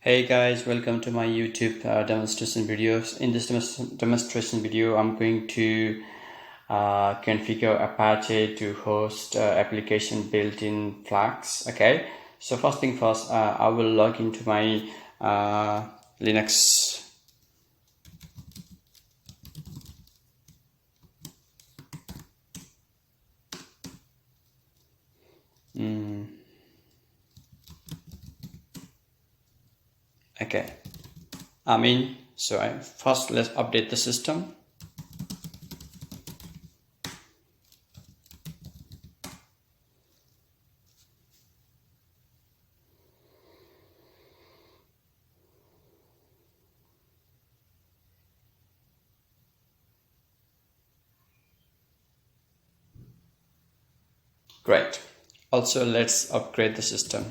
Hey guys, welcome to my YouTube demonstration videos. In this demonstration video, I'm going to configure Apache to host application built in Flask. Okay, so first thing first, I will log into my Linux. Okay, I'm in. So first let's update the system. Great. Also, let's upgrade the system.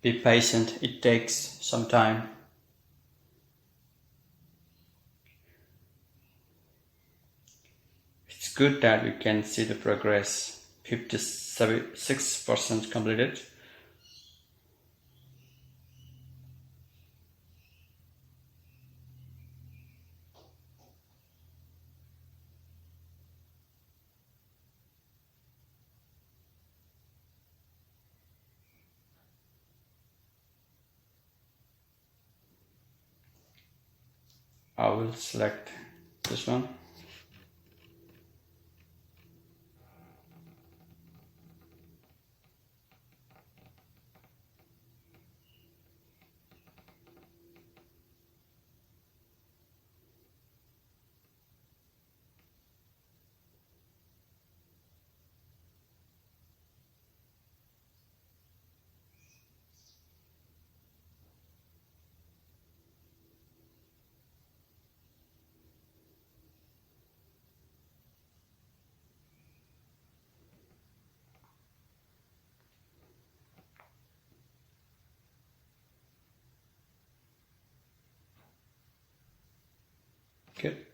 Be patient, it takes some time. It's good that we can see the progress. 56% completed. I will select this one. Good.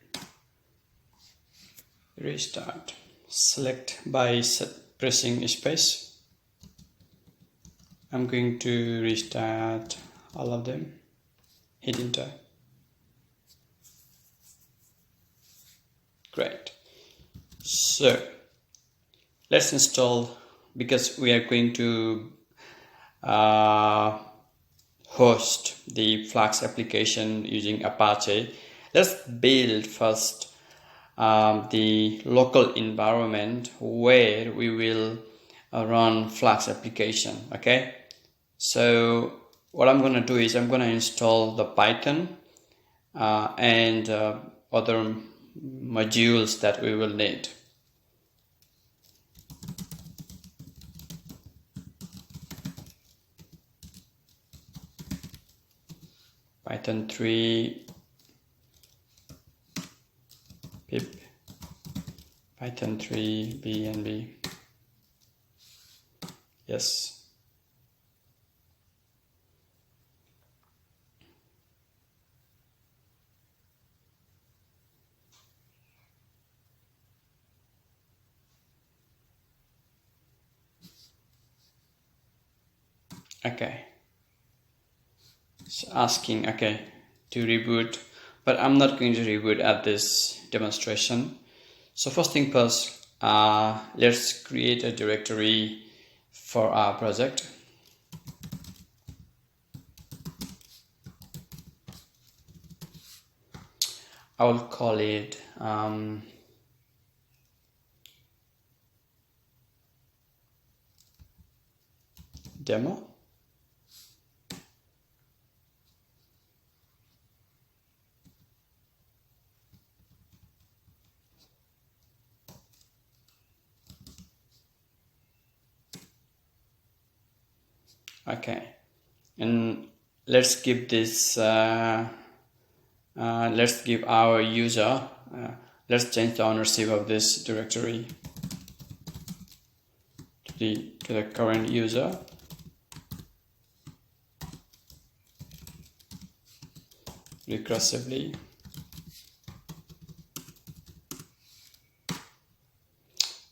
Restart. Select by pressing space. I'm going to restart all of them. Hit enter. Great. So let's install, because we are going to host the Flask application using Apache. Let's build first the local environment where we will run Flask application. Okay, so what I'm going to do is I'm going to install the Python and other modules that we will need. Python 3 pip Python 3 BNB. Yes. Okay. It's asking, okay, to reboot, but I'm not going to reboot at this demonstration. So first thing first, let's create a directory for our project. I will call it demo. Okay, and let's give this let's give our user let's change the ownership of this directory to the current user. Recursively.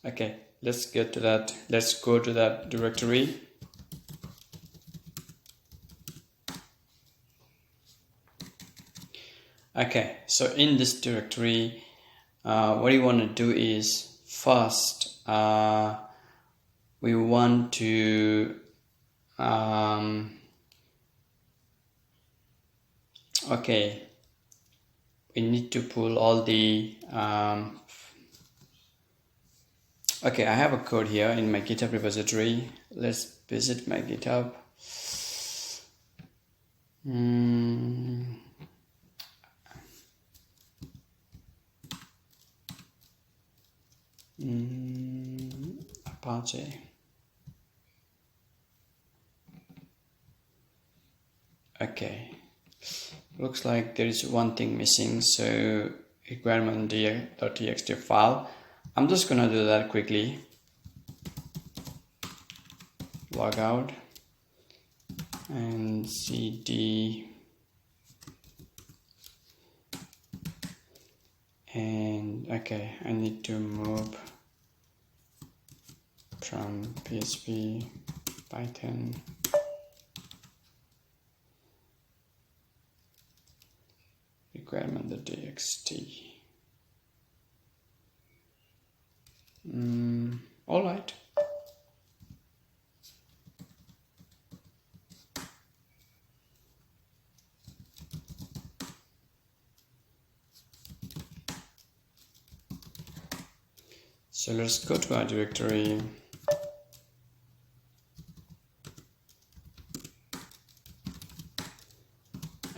Okay, let's go to that directory. Okay, so in this directory, what you want to do is first we want to okay, we need to pull all the okay, I have a code here in my GitHub repository. Let's visit my GitHub. Apache. Okay, looks like there is one thing missing, so requirement.txt file. I'm just gonna do that quickly. Log out and cd and okay, I need to move from PHP Python requirement.txt. All right. So let's go to our directory.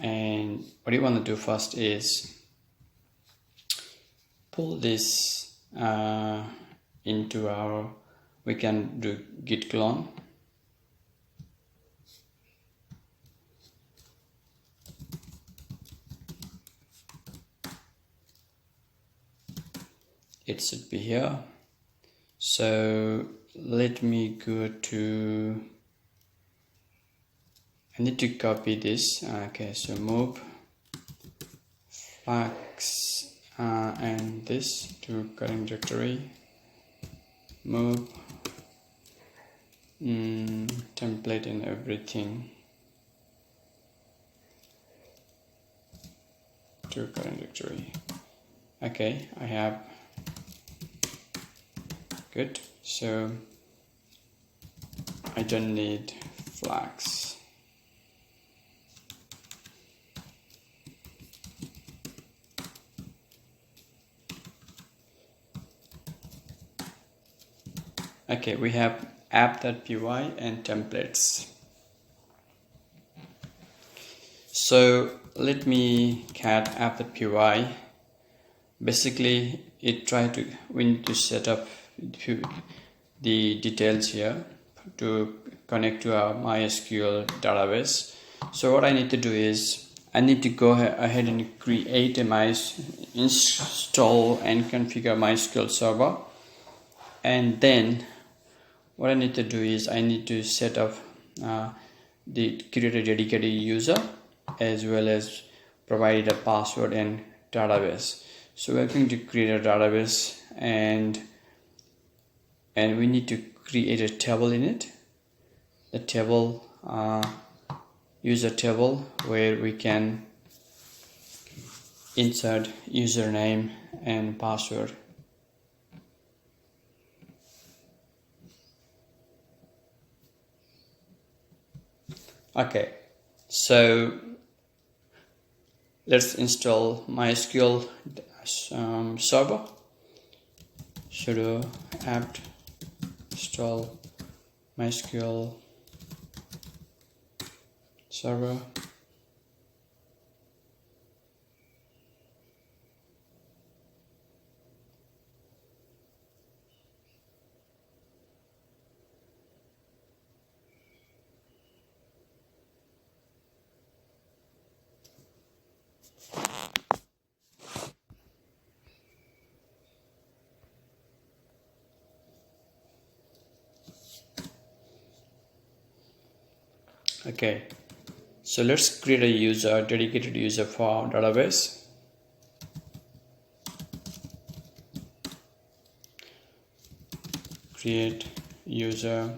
And what you want to do first is pull this into our, we can do git clone. It should be here. So let me go to, I need to copy this. Okay, so move Flask and this to current directory. Move template and everything to current directory. Okay, I have. Good. So I don't need Flask. Okay, we have app.py and templates. So let me cat app.py. Basically, we need to set up the details here to connect to our MySQL database. So what I need to do is I need to go ahead and create a install and configure MySQL server, and then what I need to do is I need to set up create a dedicated user as well as provide a password and database. So we're going to create a database and we need to create a table in it. The table, user table, where we can insert username and password. Okay, so let's install MySQL server. Sudo apt install MySQL server. Okay, so let's create a dedicated user for our database. Create user,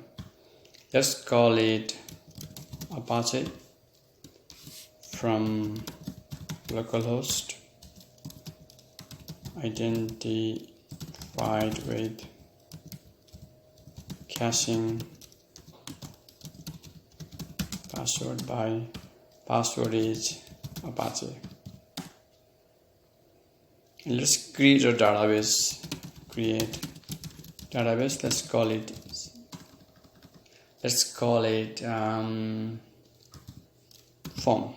let's call it Apache from localhost, identified with caching password by password is Apache. And let's create a database. Create database. Let's call it form.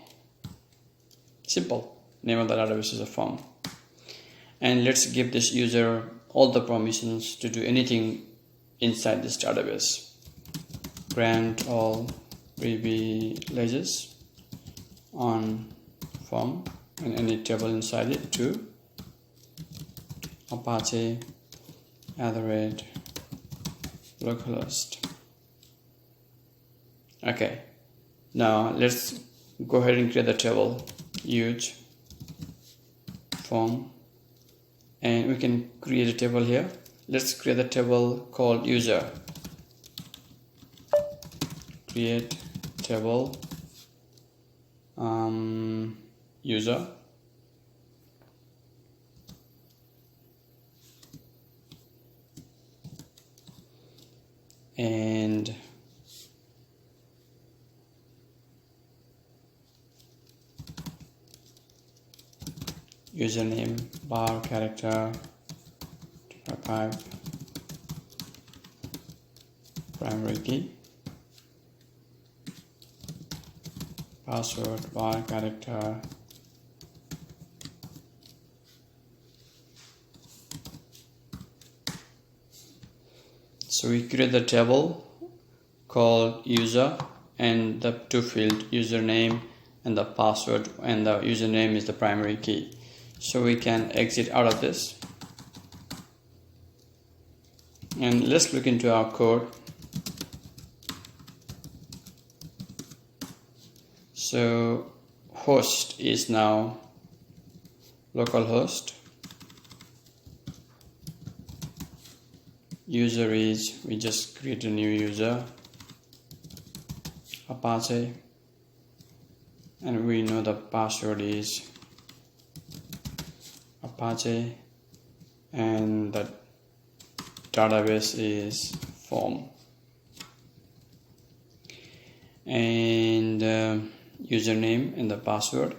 Simple. Name of the database is a form. And let's give this user all the permissions to do anything inside this database. Grant all privileges on form and any table inside it to Apache @localhost. Okay, now let's go ahead and create the table. Use form, and we can create a table here. Let's create a table called user. Create table user, and username bar character 255 primary key, password bar character so we create the table called user and the two field username and the password, and the username is the primary key. So we can exit out of this and let's look into our code. So host is now localhost, user is, we just create a new user, Apache, and we know the password is Apache, and the database is form, and username and the password.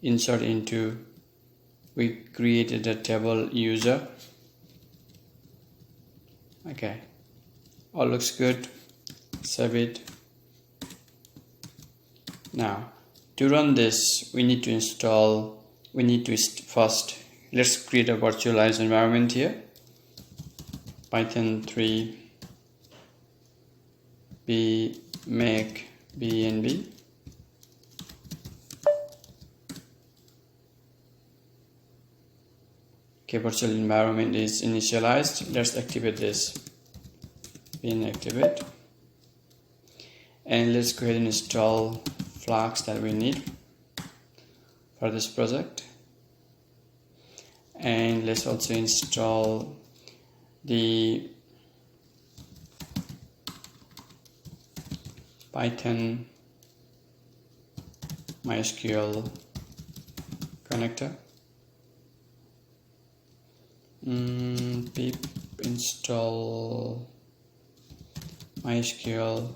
Insert into, we created a table user. Okay, all looks good. Save it. Now to run this we need to first let's create a virtualized environment here. Python 3 make BNB. Okay, virtual environment is initialized. Let's activate this. Activate, and let's go ahead and install Flask that we need for this project, and let's also install the Python MySQL connector. Pip install MySQL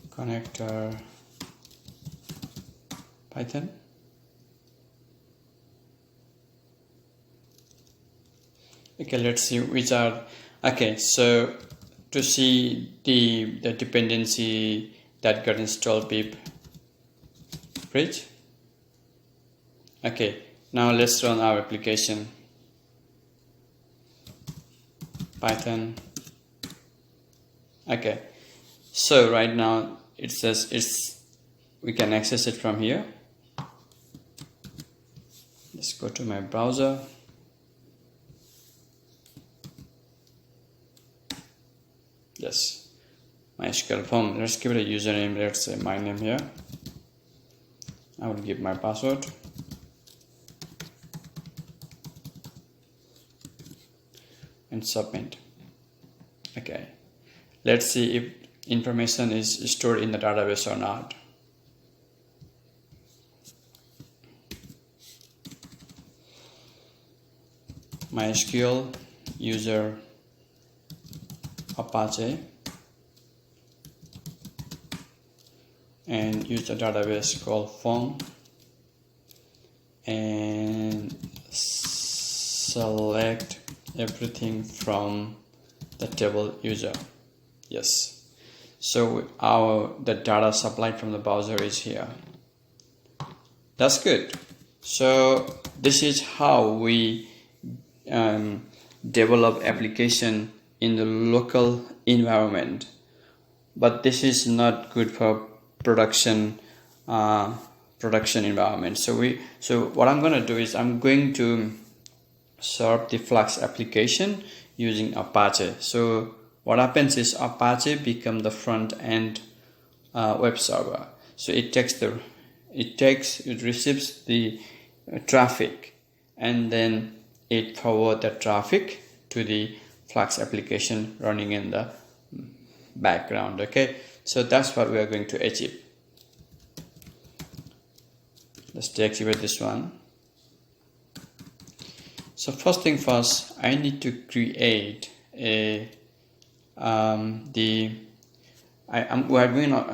connector Python. Okay, let's see which are. Okay, so to see the dependency that got installed, pip bridge. Okay, now let's run our application. Python. Okay, so right now it says we can access it from here. Let's go to my browser. Yes, MySQL form. Let's give it a username. Let's say my name here. I will give my password. And submit. Okay, let's see if information is stored in the database or not. MySQL user Apache and use the database called form and select everything from the table user. Yes, so the data supplied from the browser is here. That's good. So this is how we develop application in the local environment, but this is not good for production environment. So what I'm going to do is I'm going to serve the Flux application using Apache. So what happens is Apache become the front end web server. So it receives the traffic, and then it forward the traffic to the Flux application running in the background. Okay, so that's what we are going to achieve. Let's deactivate this one. So first thing first, I need to create a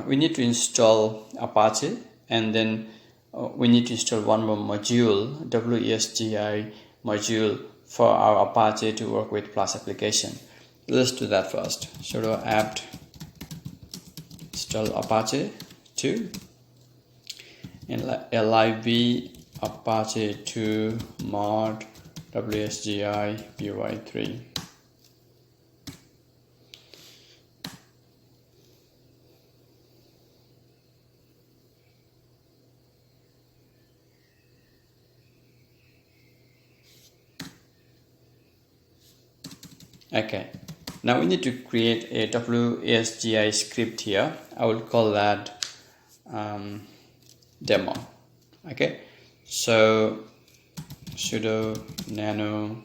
we need to install Apache, and then we need to install one more module, WSGI module, for our Apache to work with Flux application. Let's do that first. Sudo apt install Apache 2 and lib Apache 2 mod WSGI py3. Okay, now we need to create a WSGI script here. I will call that demo. Okay, so sudo nano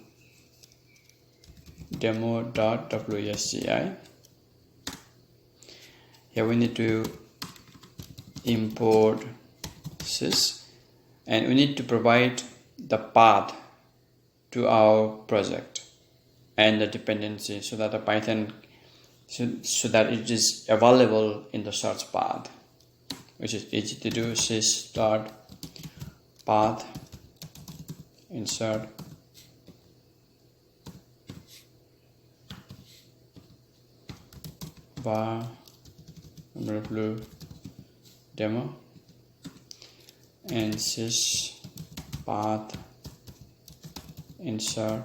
demo.wsgi. Here we need to import sys, and we need to provide the path to our project and the dependency, so that the Python so that it is available in the search path, which is easy to do. Sys dot path insert var blue demo and sys path insert.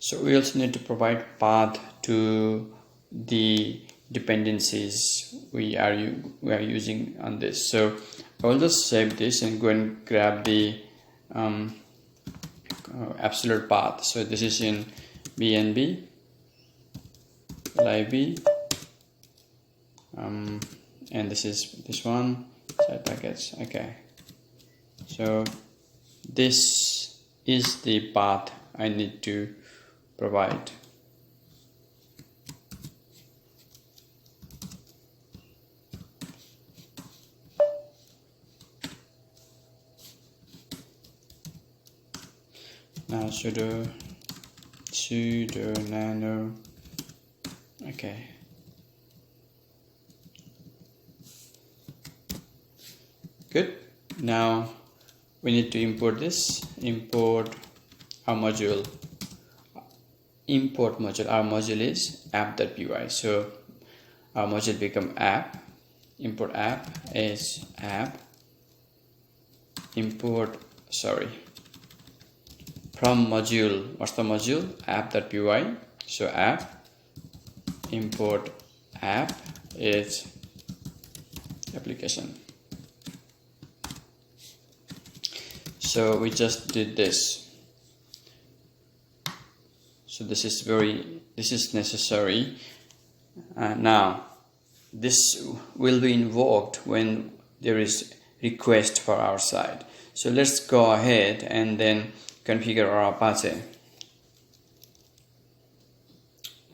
So we also need to provide path to the dependencies we are using on this. So I will just save this and go and grab the absolute path. So this is in BNB lib and this is this one side packets. Okay, so this is the path I need to provide. Now sudo nano. Okay, good. Now we need to import this. Import our module. Import module. Our module is app.py. So our module become app. Import app is app. Import from module. What's the module? App.py. So app. Import app is application. So we just did this. So this is necessary. Now this will be invoked when there is request for our side. So let's go ahead and then configure our Apache.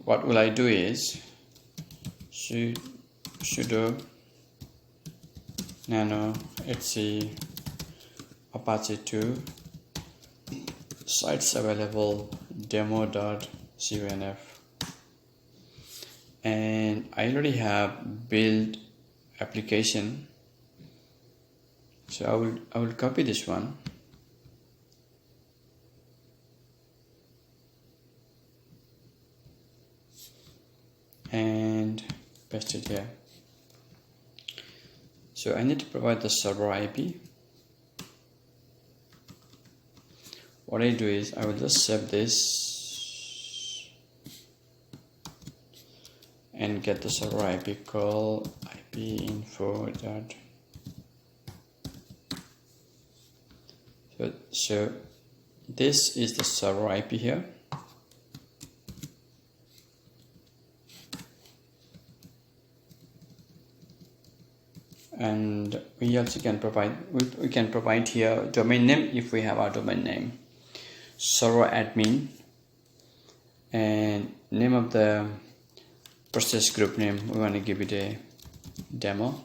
What will I do is sudo nano etc apache 2 sites available demo.conf, and I already have built application, so I will copy this one and paste it here. So I need to provide the server IP. What I do is I will just save this and get the server IP called ipinfo. So this is the server IP here. And we also can provide here domain name if we have our domain name, server admin, and name of the process group name, we want to give it a demo,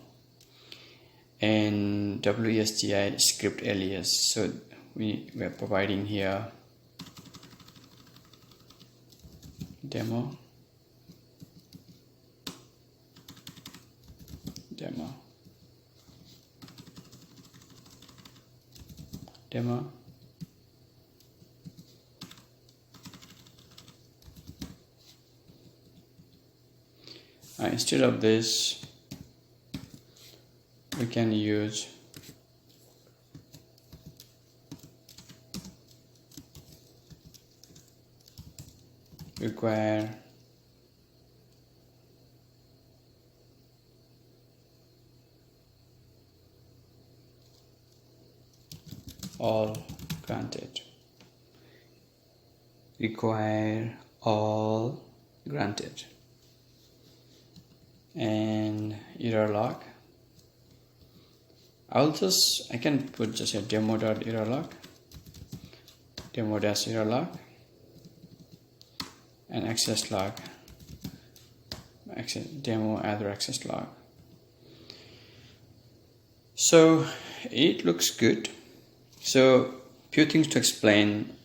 and WSGI script alias. So we are providing here demo instead of this we can use require all granted, require all granted, and error log. I can put just a demo.error log, demo-error log, and access log, demo other access log. So it looks good. So few things to explain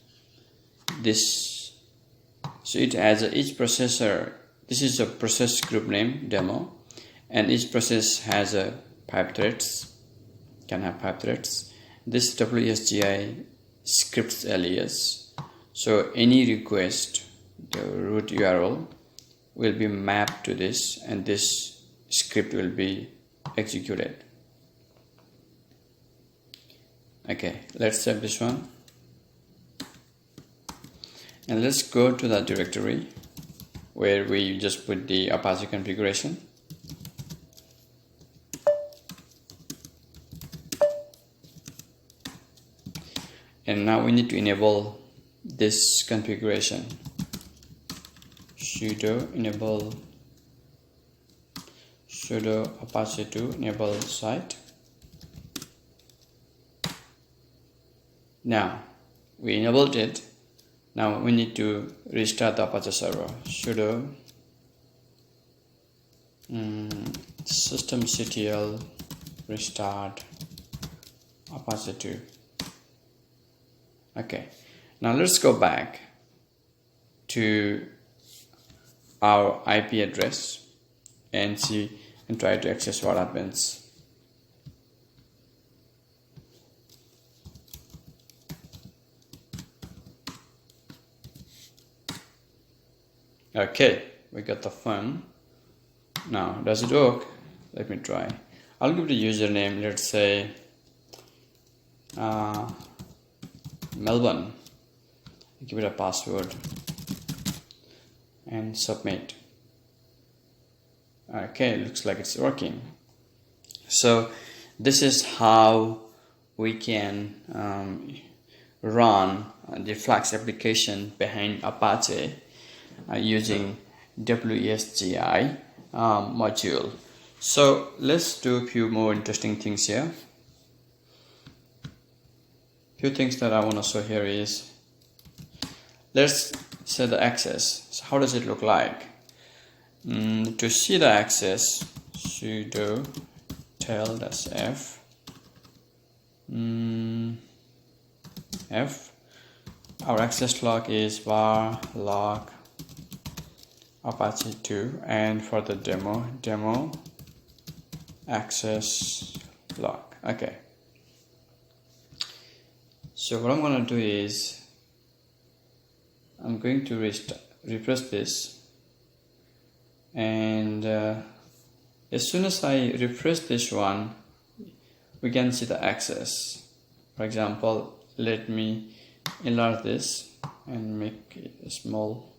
this. So it has each processor. This is a process group name demo, and each process has a 5 threads. Can have 5 threads. This WSGI scripts alias. So any request, the root URL will be mapped to this, and this script will be executed. Okay, let's save this one, and let's go to that directory where we just put the Apache configuration. And now we need to enable this configuration. Sudo enable sudo apache 2 enable site. Now we enabled it. Now we need to restart the Apache server. Sudo systemctl restart Apache 2. Okay, now let's go back to our IP address and see and try to access what happens. Okay, we got the phone. Now, does it work? Let me try. I'll give the username, let's say Melbourne. Give it a password and submit. Okay, looks like it's working. So this is how we can run the Flux application behind Apache using WSGI module. So let's do a few more interesting things here. Few things that I want to show here is, let's set the access. So how does it look like? To see the access, sudo tel-f f. Our access log is var log Apache 2, and for the demo access log. Okay. So what I'm going to do is I'm going to refresh this, and as soon as I refresh this one, we can see the access. For example, let me enlarge this and make it small.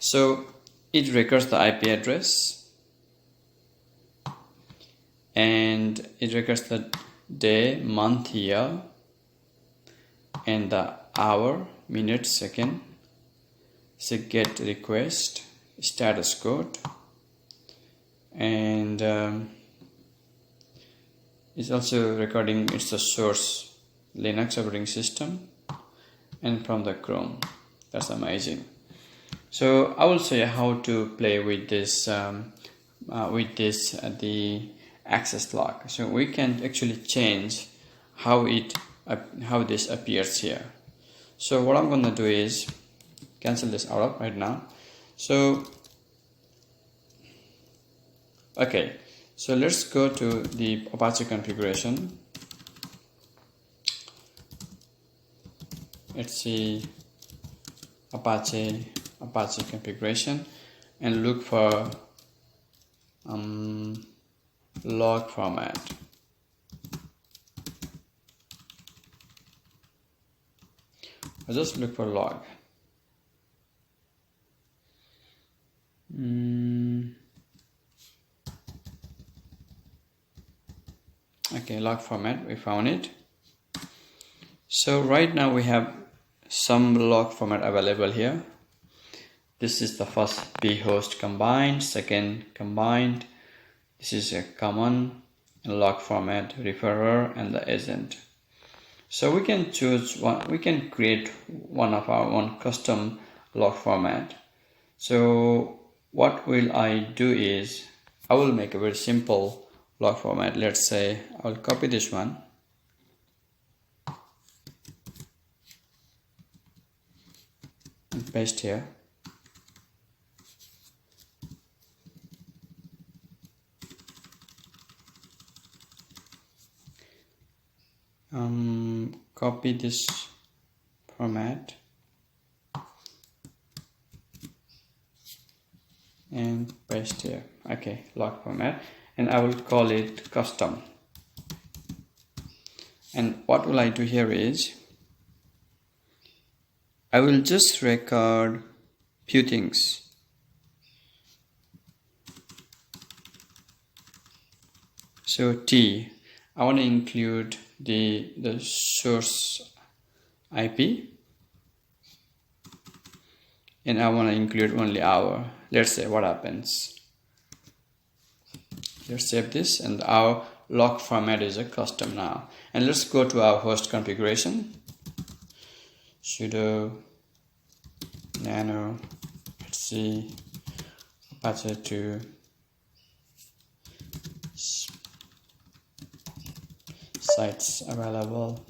So it records the IP address, and it records the day, month, year, and the hour, minute, second. So get request, status code, and it's also recording it's the source Linux operating system and from the Chrome. That's amazing. So I will show you how to play with this the access log. So we can actually change how this appears here. So what I'm going to do is cancel this out of right now. So okay, so let's go to the Apache configuration. Let's see Apache configuration and look for log format. I'll just look for log. Okay, log format, we found it. So right now we have some log format available here. This is the first bhost combined, second combined. This is a common log format, referrer, and the agent. So we can choose one. We can create one of our own custom log format. So what will I do is I will make a very simple log format. Let's say I will copy this one and paste here. Copy this format and paste here. Okay, log format, and I will call it custom. And what will I do here is I will just record few things. So T, I want to include the source IP, and I want to include only hour. Let's say what happens. Let's save this, and our log format is a custom now. And let's go to our host configuration. Sudo nano, let's see, Apache 2 sites available.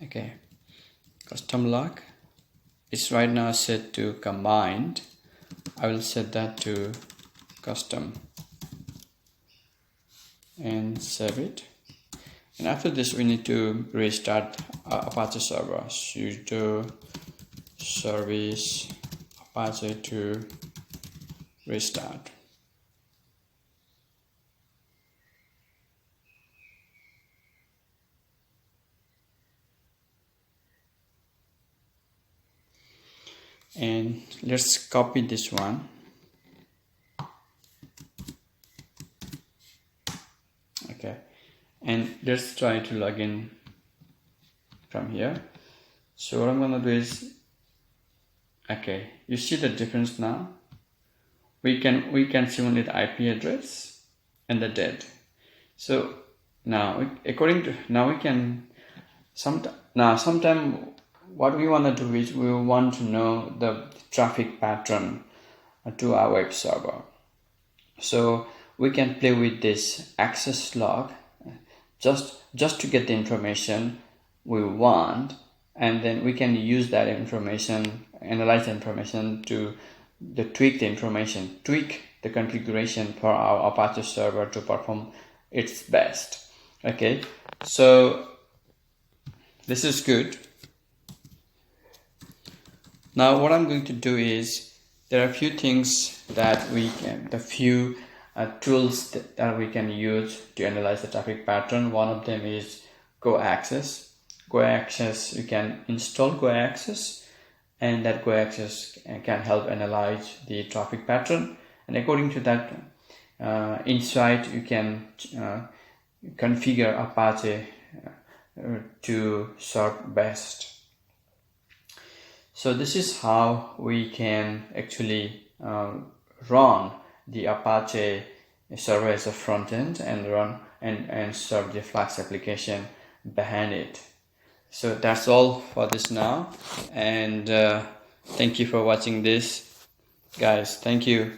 Okay, custom log. It's right now set to combined. I will set that to custom and save it. And after this, we need to restart Apache server. Sudo service Apache 2 restart. And let's copy this one. Okay, and let's try to log in from here. So what I'm gonna do is, okay, you see the difference now. We can see only the IP address and the dead. So now now we can sometime what we want to do is we want to know the traffic pattern to our web server. So we can play with this access log just to get the information we want, and then we can use that information, analyze the information to tweak the configuration for our Apache server to perform its best. Okay, so this is good. Now what I'm going to do is, there are a few things that tools that we can use to analyze the traffic pattern. One of them is GoAccess. GoAccess, you can install GoAccess, and that GoAccess can help analyze the traffic pattern. And according to that insight, you can configure Apache to serve best. So this is how we can actually run the Apache server as a front end and run and serve the Flux application behind it. So that's all for this now, and thank you for watching this, guys. Thank you.